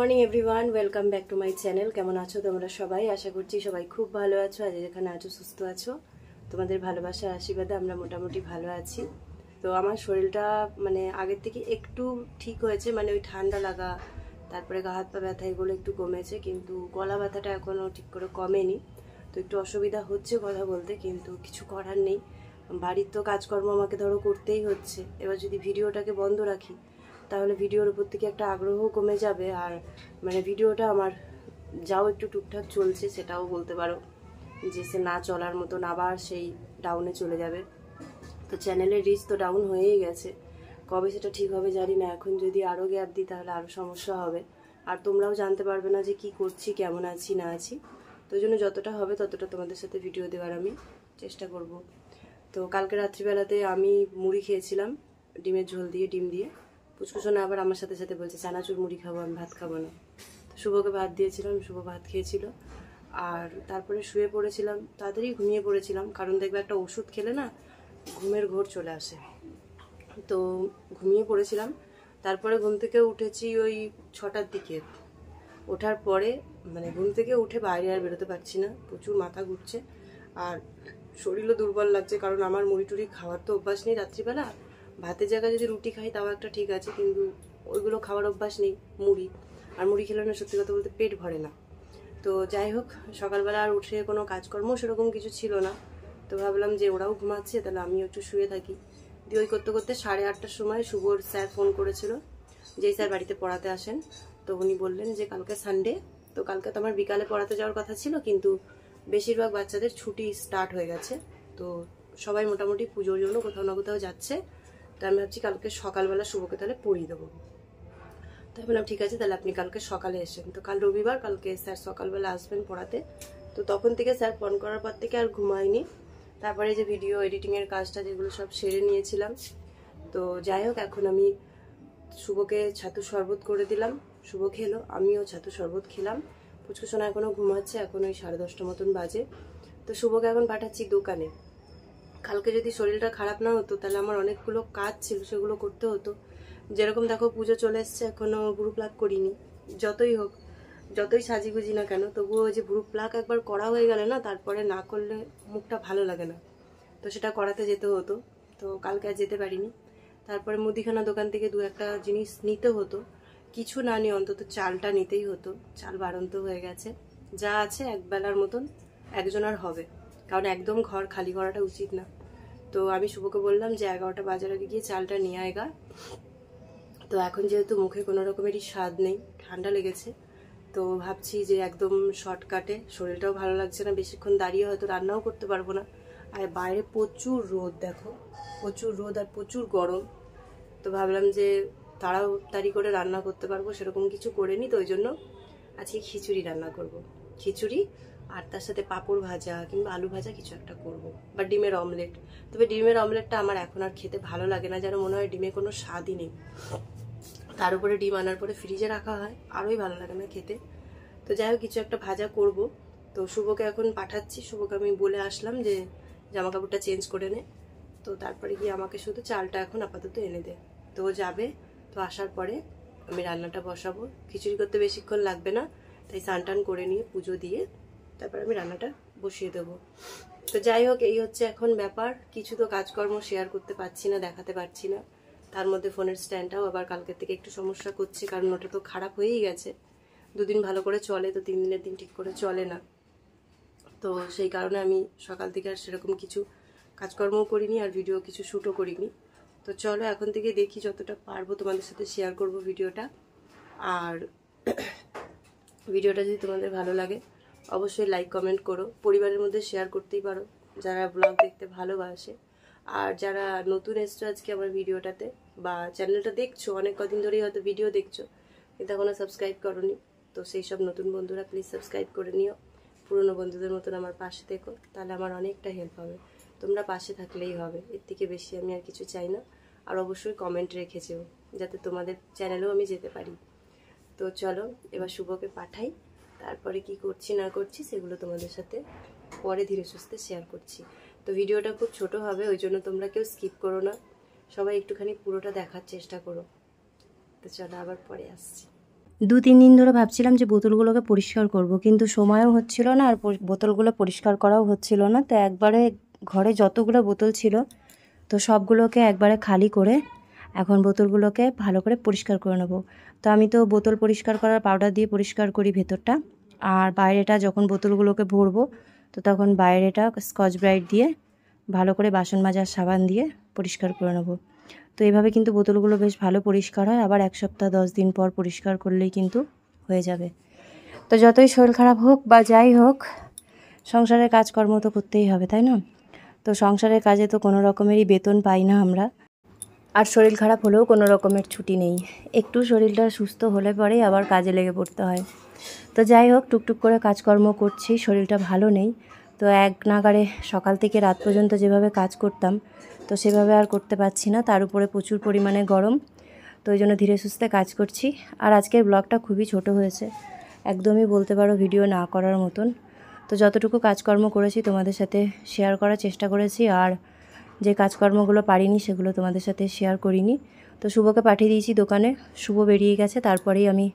Morning everyone, welcome back to my channel. কেমন আছো তোমরা সবাই? আশা করছি সবাই খুব ভালো আছো। আজ যেখানে আছো সুস্থ আছো, তোমাদের ভালোবাসা আশীর্বাদে আমরা মোটামুটি ভালো আছি। তো আমার শরীরটা আগের থেকে একটু ঠিক হয়েছে, ওই ঠান্ডা লাগা, তারপরে গা হাত পা ব্যথা এগুলো একটু কমেছে, কিন্তু গলা ব্যথাটা এখনও ঠিক করে কমেনি। তো একটু অসুবিধা হচ্ছে কথা বলতে, কিন্তু কিছু করার নেই। বাড়ির তো কাজকর্ম আমাকে ধরো করতেই হচ্ছে। এবার যদি ভিডিওটাকে বন্ধ রাখি তাহলে ভিডিওর উপর থেকে একটা আগ্রহ কমে যাবে, আর ভিডিওটা আমার যাও একটু টুকটাক চলছে সেটাও বলতে পারো যে সে না চলার মতন আবার সেই ডাউনে চলে যাবে। তো চ্যানেলের রিচ তো ডাউন হয়েই গেছে, কবে সেটা ঠিক হবে জানি না। এখন যদি আরও গ্যাপ দিই তাহলে আরও সমস্যা হবে, আর তোমরাও জানতে পারবে না যে কি করছি, কেমন আছি না আছি। তো ওই জন্য যতটা হবে ততটা তোমাদের সাথে ভিডিও দেওয়ার আমি চেষ্টা করব। তো কালকে রাত্রিবেলাতে আমি মুড়ি খেয়েছিলাম ডিমের ঝোল দিয়ে, ডিম দিয়ে। পুচকুসোনা আবার আমার সাথে সাথে বলছে চানাচুর মুড়ি খাবো, আমি ভাত খাবো না। তো শুভকে ভাত দিয়েছিলাম, শুভ ভাত খেয়েছিল। আর তারপরে শুয়ে পড়েছিলাম, তাড়াতাড়ি ঘুমিয়ে পড়েছিলাম, কারণ দেখবে একটা ওষুধ খেলে না ঘুমের ঘোর চলে আসে। তো ঘুমিয়ে পড়েছিলাম। তারপরে ঘুম থেকে উঠেছি ওই 6টার দিকে। ওঠার পরে ঘুম থেকে উঠে বাইরে আর বেরোতে পারছি না, প্রচুর মাথা ঘুরছে আর শরীরও দুর্বল লাগছে, কারণ আমার মুড়ি টুড়ি খাওয়ার তো অভ্যাস নেই। রাত্রিবেলা ভাতের জায়গায় যদি রুটি খাই তাও একটা ঠিক আছে, কিন্তু ওইগুলো খাওয়ার অভ্যাস নেই মুড়ি। আর মুড়ি খেলে না সত্যি কথা বলতে পেট ভরে না। তো যাই হোক, সকালবেলা আর উঠে কোনো কাজকর্ম সেরকম কিছু ছিল না। তো ভাবলাম যে ওরাও ঘুমাচ্ছে, তাহলে আমিও একটু শুয়ে থাকি। দিয়ে ওই করতে করতে 8:30টার সময় শুভর স্যার ফোন করেছিল, যেই স্যার বাড়িতে পড়াতে আসেন। তো উনি বললেন যে কালকে সানডে, তো কালকে তো আমার বিকালে পড়াতে যাওয়ার কথা ছিল, কিন্তু বেশিরভাগ বাচ্চাদের ছুটি স্টার্ট হয়ে গেছে। তো সবাই মোটামুটি পুজোর জন্য কোথাও না কোথাও যাচ্ছে। তো আমি ভাবছি কালকে সকালবেলা শুভকে তাহলে পড়িয়ে দেবো। তাই বললাম ঠিক আছে, তাহলে আপনি কালকে সকালে এসেন। তো কাল রবিবার, কালকে স্যার সকালবেলা আসবেন পড়াতে। তো তখন থেকে স্যার ফোন করার পর থেকে আর ঘুমাইনি। তারপরে যে ভিডিও এডিটিংয়ের কাজটা যেগুলো সব সেরে নিয়েছিলাম। তো যাই হোক, এখন আমি শুভকে ছাতু শরবত করে দিলাম, শুভ খেলো, আমিও ছাতু শরবত খেলাম। পুচকুসোনা এখনও ঘুমাচ্ছে, এখন ওই 10:30 মতন বাজে। তো শুভকে এখন পাঠাচ্ছি দোকানে। কালকে যদি শরীরটা খারাপ না হতো তাহলে আমার অনেকগুলো কাজ ছিল, সেগুলো করতে হতো। যেরকম দেখো পুজো চলে এসছে, এখনো ভুরু প্লাক করিনি। যতই হোক, যতই সাজিগুজি না কেন, তবুও ওই যে ভুরু প্লাক একবার করা হয়ে গেলে না, তারপরে না করলে মুখটা ভালো লাগে না। তো সেটা করাতে যেতে হতো, তো কালকে আর যেতে পারিনি। তারপরে মুদিখানা দোকান থেকে 2-1টা জিনিস নিতে হতো, কিছু না নিয়ে অন্তত চালটা নিতেই হতো। চাল বাড়ন্ত হয়ে গেছে, যা আছে একবেলার মতন একজনের হবে, কারণ একদম ঘর খালি করাটা উচিত না। তো আমি শুভকে বললাম যে 11টা বাজার আগে গিয়ে চালটা নিয়ে আয়গা। তো এখন যেহেতু মুখে কোনো রকমেরই স্বাদ নেই, ঠান্ডা লেগেছে, তো ভাবছি যে একদম শর্টকাটে, শরীরটাও ভালো লাগছে না, বেশিক্ষণ দাঁড়িয়ে হয়তো রান্নাও করতে পারবো না। আর বাইরে প্রচুর রোদ, দেখো প্রচুর রোদ আর প্রচুর গরম। তো ভাবলাম যে তাড়াতাড়ি করে রান্না করতে পারবো সেরকম কিছু করে নি। তো ওই জন্য আজকে খিচুড়ি রান্না করব, খিচুড়ি আর তার সাথে পাঁপড় ভাজা কিংবা আলু ভাজা কিছু একটা করব, বা ডিমের অমলেট। তবে ডিমের অমলেটটা আমার এখন আর খেতে ভালো লাগে না, যেন মনে হয় ডিমে কোনো স্বাদই নেই। তার উপরে ডিম আনার পরে ফ্রিজে রাখা হয়, আরোই ভালো লাগে না খেতে। তো যাই হোক, কিছু একটা ভাজা করব। তো শুভকে এখন পাঠাচ্ছি, শুভকে আমি বলে আসলাম যে জামা কাপড়টা চেঞ্জ করে নে, তো তারপরে গিয়ে আমাকে শুধু চালটা এখন আপাতত এনে দে। তো ও যাবে, তো আসার পরে আমি রান্নাটা বসাবো। খিচুড়ি করতে বেশিক্ষণ লাগবে না, তাই স্নান টান করে নিয়ে পুজো দিয়ে তারপর আমি রান্নাটা বসিয়ে দেবো। তো যাই হোক, এই হচ্ছে এখন ব্যাপার। কিছু তো কাজকর্ম শেয়ার করতে পারছি না, দেখাতে পারছি না। তার মধ্যে ফোনের স্ট্যান্ডটাও আবার কালকের থেকে একটু সমস্যা করছে, কারণ ওটা তো খারাপ হয়েই গেছে। 2 দিন ভালো করে চলে, তো 3 দিনের দিন ঠিক করে চলে না। তো সেই কারণে আমি সকাল থেকে আর সেরকম কিছু কাজকর্মও করিনি, আর ভিডিও কিছু শ্যুটও করিনি। তো চলো এখন থেকে দেখি, যতটা পারবো তোমাদের সাথে শেয়ার করব ভিডিওটা। আর ভিডিওটা যদি তোমাদের ভালো লাগে অবশ্যই লাইক কমেন্ট করো, পরিবারের মধ্যে শেয়ার করতেই পারো যারা ব্লগ দেখতে ভালোবাসে। আর যারা নতুন এসছো আজকে আমার ভিডিওটাতে বা চ্যানেলটা দেখছো, অনেক কদিন ধরেই হয়তো ভিডিও দেখছো কিন্তু এখনো সাবস্ক্রাইব করোনি, তো সেই সব নতুন বন্ধুরা প্লিজ সাবস্ক্রাইব করে নিও। পুরনো বন্ধুদের মতন আমার পাশে থেকো, তাহলে আমার অনেকটা হেল্প হবে। তোমরা পাশে থাকলেই হবে, এর থেকে বেশি আমি আর কিছু চাই না। আর অবশ্যই কমেন্ট রেখেছেও, যাতে তোমাদের চ্যানেলেও আমি যেতে পারি। তো চলো এবার শুভকে পাঠাই, তারপরে কি করছি না করছি সেগুলো তোমাদের সাথে পরে ধীরে সুস্থে শেয়ার করছি। তো ভিডিওটা খুব ছোট হবে, ওই জন্য তোমরা কেউ স্কিপ করো না, সবাই একটুখানি পুরোটা দেখার চেষ্টা করো। তো চলো আবার পরে আসছি। 2-3 দিন ধরে ভাবছিলাম যে বোতলগুলোকে পরিষ্কার করব, কিন্তু সময়ও হচ্ছিল না আর বোতলগুলো পরিষ্কার করাও হচ্ছিল না। তো একবারে ঘরে যতগুলো বোতল ছিল তো সবগুলোকে একবারে খালি করে এখন বোতলগুলোকে ভালো করে পরিষ্কার করে নেব। তো আমি তো বোতল পরিষ্কার করার পাউডার দিয়ে পরিষ্কার করি ভেতরটা, আর বাইরেটা যখন বোতলগুলোকে ভরবো তো তখন বাইরেটা স্কচ ব্রাইট দিয়ে ভালো করে বাসন মাজার সাবান দিয়ে পরিষ্কার করে নেব। তো এইভাবে কিন্তু বোতলগুলো বেশ ভালো পরিষ্কার হয়, আবার 1 সপ্তাহ 10 দিন পর পরিষ্কার করলেই কিন্তু হয়ে যাবে। তো যতই শরীর খারাপ হোক বা যাই হোক, সংসারের কাজকর্ম তো করতেই হবে, তাই না? তো সংসারের কাজে তো কোনো রকমেরই বেতন পাই না আমরা, আর শরীর খারাপ হলেও কোনো রকমের ছুটি নেই। একটু শরীরটা সুস্থ হলে পরেই আবার কাজে লেগে পড়তে হয়। তো যাই হোক, টুকটুক করে কাজকর্ম করছি, শরীরটা ভালো নেই। তো এক নাগাড়ে সকাল থেকে রাত পর্যন্ত যেভাবে কাজ করতাম তো সেভাবে আর করতে পারছি না, তার উপরে প্রচুর পরিমাণে গরম। তো ওই জন্য ধীরে সুস্থে কাজ করছি। আর আজকের ব্লগটা খুবই ছোট হয়েছে, একদমই বলতে পারো ভিডিও না করার মতন। তো যতটুকু কাজকর্ম করেছি তোমাদের সাথে শেয়ার করার চেষ্টা করেছি, আর যে কাজকর্মগুলো পারিনি সেগুলো তোমাদের সাথে শেয়ার করিনি। তো শুভকে পাঠিয়ে দিয়েছি দোকানে, শুভ বেরিয়ে গেছে। তারপরেই আমি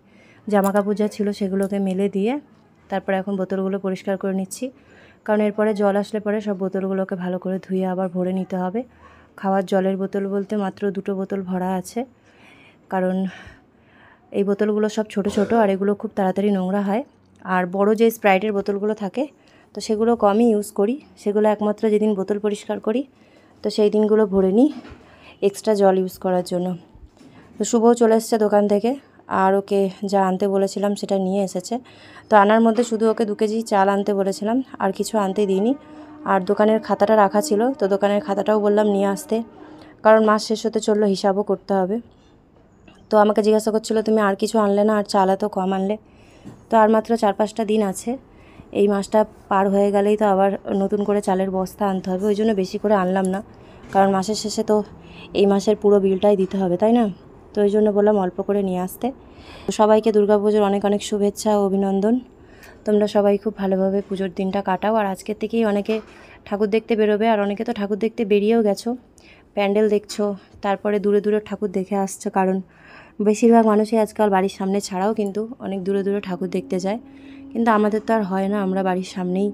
জামা কাপড় যা ছিল সেগুলোকে মেলে দিয়ে তারপরে এখন বোতলগুলো পরিষ্কার করে নিচ্ছি, কারণ এরপরে জল আসলে পরে সব বোতলগুলোকে ভালো করে ধুয়ে আবার ভরে নিতে হবে। খাওয়ার জলের বোতল বলতে মাত্র 2টো বোতল ভরা আছে, কারণ এই বোতলগুলো সব ছোট ছোট আর এগুলো খুব তাড়াতাড়ি নোংরা হয়। আর বড় যে স্প্রাইটের বোতলগুলো থাকে তো সেগুলো কমই ইউজ করি, সেগুলো একমাত্র যেদিন বোতল পরিষ্কার করি তো সেই দিনগুলো ভরে নিই এক্সট্রা জল ইউজ করার জন্য। তো শুভও চলে এসেছে দোকান থেকে, আর ওকে যা আনতে বলেছিলাম সেটা নিয়ে এসেছে। তো আনার মধ্যে শুধু ওকে 2 কেজি চাল আনতে বলেছিলাম, আর কিছু আনতে দিইনি। আর দোকানের খাতাটা রাখা ছিল, তো দোকানের খাতাটাও বললাম নিয়ে আসতে, কারণ মাস শেষ হতে চললো, হিসাবও করতে হবে। তো আমাকে জিজ্ঞাসা করছিল তুমি আর কিছু আনলে না, আর চাল এত কম আনলে। তো আর মাত্র 4-5টা দিন আছে, এই মাসটা পার হয়ে গেলেই তো আবার নতুন করে চালের বস্তা আনতে হবে, ওই জন্য বেশি করে আনলাম না, কারণ মাসের শেষে তো এই মাসের পুরো বিলটাই দিতে হবে, তাই না? তো ওই জন্য বললাম অল্প করে নিয়ে আসতে। সবাইকে দুর্গাপুজোর অনেক অনেক শুভেচ্ছা ও অভিনন্দন। তোমরা সবাই খুব ভালোভাবে পুজোর দিনটা কাটাও। আর আজকের থেকেই অনেকে ঠাকুর দেখতে বেরোবে, আর অনেকে তো ঠাকুর দেখতে বেরিয়েও গেছো, প্যান্ডেল দেখছো, তারপরে দূরে দূরে ঠাকুর দেখে আসছো, কারণ বেশিরভাগ মানুষই আজকাল বাড়ির সামনে ছাড়াও কিন্তু অনেক দূরে দূরে ঠাকুর দেখতে যায়। কিন্তু আমাদের তো আর হয় না, আমরা বাড়ির সামনেই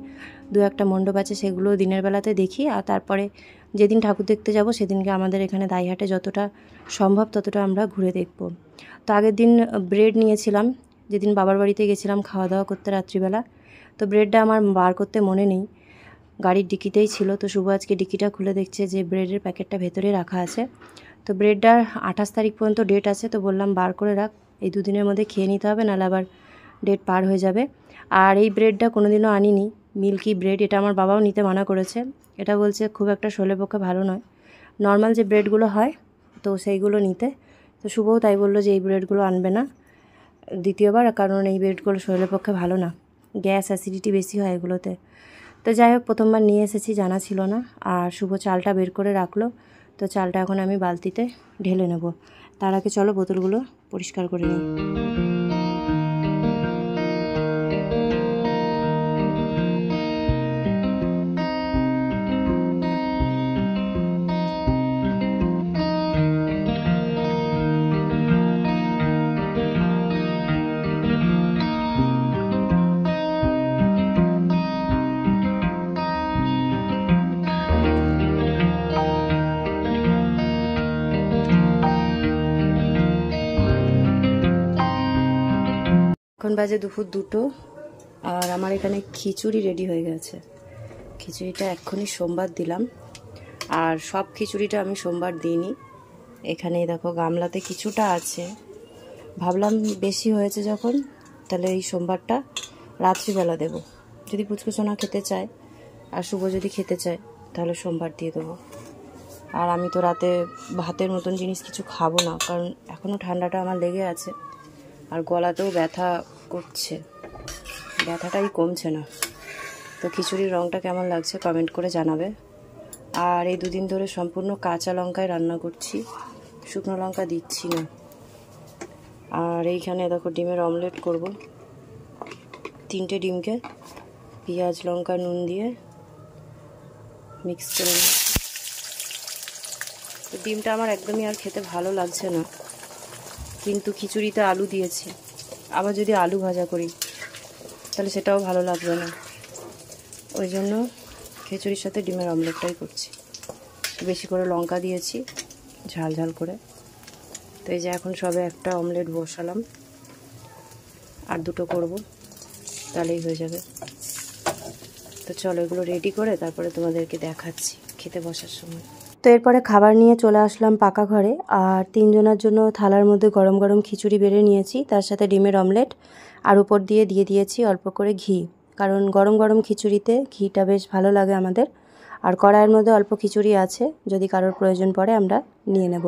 2-1টা মণ্ডপ আছে সেগুলো দিনের বেলাতে দেখি, আর তারপরে যেদিন ঠাকুর দেখতে যাব সেদিনকে আমাদের এখানে দাইহাটে যতটা সম্ভব ততটা আমরা ঘুরে দেখব। তো আগের দিন ব্রেড নিয়েছিলাম, যেদিন বাবার বাড়িতে গেছিলাম খাওয়া দাওয়া করতে রাত্রিবেলা। তো ব্রেডটা আমার বার করতে মনে নেই, গাড়ির ডিকিতেই ছিল। তো শুভ আজকে ডিকিটা খুলে দেখছে যে ব্রেডের প্যাকেটটা ভেতরে রাখা আছে। তো ব্রেডটার 28 তারিখ পর্যন্ত ডেট আছে, তো বললাম বার করে রাখ, এই 2 দিনের মধ্যে খেয়ে নিতে হবে, নাহলে আবার ডেট পার হয়ে যাবে। আর এই ব্রেডটা কোনোদিনও আনিনি, মিল্কি ব্রেড, এটা আমার বাবাও নিতে মানা করেছে। এটা বলছে খুব একটা শরীরের পক্ষে ভালো নয়, নর্মাল যে ব্রেডগুলো হয় তো সেইগুলো নিতে। তো শুভও তাই বললো যে এই ব্রেডগুলো আনবে না দ্বিতীয়বার, কারণ এই ব্রেডগুলো শরীরের পক্ষে ভালো না, গ্যাস অ্যাসিডিটি বেশি হয় এগুলোতে। তো যাই হোক, প্রথমবার নিয়ে এসেছি, জানা ছিল না। আর শুভ চালটা বের করে রাখলো, তো চালটা এখন আমি বালতিতে ঢেলে নেব। তার আগে চলো বোতলগুলো পরিষ্কার করে নিই। এখন বাজে দুপুর 2টো, আর আমার এখানে খিচুড়ি রেডি হয়ে গেছে। খিচুড়িটা এক্ষুনি সোমবার দিলাম, আর সব খিচুড়িটা আমি সোমবার দিইনি। এখানে দেখো গামলাতে কিছুটা আছে, ভাবলাম বেশি হয়েছে যখন তাহলে এই সোমবারটা রাত্রিবেলা দেব, যদি পুচকুচোনা খেতে চায় আর শুভ যদি খেতে চায় তাহলে সোমবার দিয়ে দেবো। আর আমি তো রাতে ভাতের মতন জিনিস কিছু খাবো না, কারণ এখনও ঠান্ডাটা আমার লেগে আছে, আর গলাতেও ব্যথা করছে, ব্যথাটাই কমছে না। তো খিচুড়ির রঙটা কেমন লাগছে কমেন্ট করে জানাবে। আর এই 2 দিন ধরে সম্পূর্ণ কাঁচা লঙ্কায় রান্না করছি, শুকনো লঙ্কা দিচ্ছি না। আর এইখানে দেখো ডিমের অমলেট করব, 3টে ডিমকে পেঁয়াজ লঙ্কা নুন দিয়ে মিক্স করে নিচ্ছি। ডিমটা আমার একদমই আর খেতে ভালো লাগছে না, কিন্তু খিচুড়িতে আলু দিয়েছি, আবার যদি আলু ভাজা করি তাহলে সেটাও ভালো লাগবে না, ওই জন্য খিচুড়ির সাথে ডিমের অমলেটটাই করছি। বেশি করে লঙ্কা দিয়েছি ঝাল ঝাল করে। তো এই যে এখন সবে একটা অমলেট বসালাম, আর দুটো করব, তাহলেই হয়ে যাবে। তো চলো এগুলো রেডি করে তারপরে তোমাদেরকে দেখাচ্ছি খেতে বসার সময়। তো এরপরে খাবার নিয়ে চলে আসলাম পাকা ঘরে, আর 3 জনের জন্য থালার মধ্যে গরম গরম খিচুড়ি বেড়ে নিয়েছি, তার সাথে ডিমের অমলেট, আর উপর দিয়ে দিয়েছি অল্প করে ঘি, কারণ গরম গরম খিচুড়িতে ঘিটা বেশ ভালো লাগে আমাদের। আর কড়াইয়ের মধ্যে অল্প খিচুড়ি আছে, যদি কারোর প্রয়োজন পড়ে আমরা নিয়ে নেব।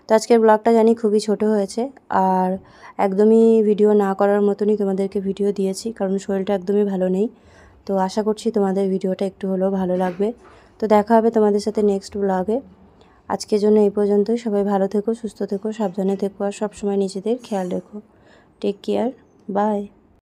তো আজকের ব্লগটা জানি খুবই ছোট হয়েছে, আর একদমই ভিডিও না করার মতনই তোমাদেরকে ভিডিও দিয়েছি, কারণ শরীরটা একদমই ভালো নেই। তো আশা করছি তোমাদের ভিডিওটা একটু হলেও ভালো লাগবে। তো দেখা হবে তোমাদের সাথে নেক্সট ব্লগে। আজকের জন্য এই পর্যন্তই। সবাই ভালো থেকো, সুস্থ থেকো, সাবধানে থেকো, আর সবসময় নিজেদের খেয়াল রেখো। Take care, by.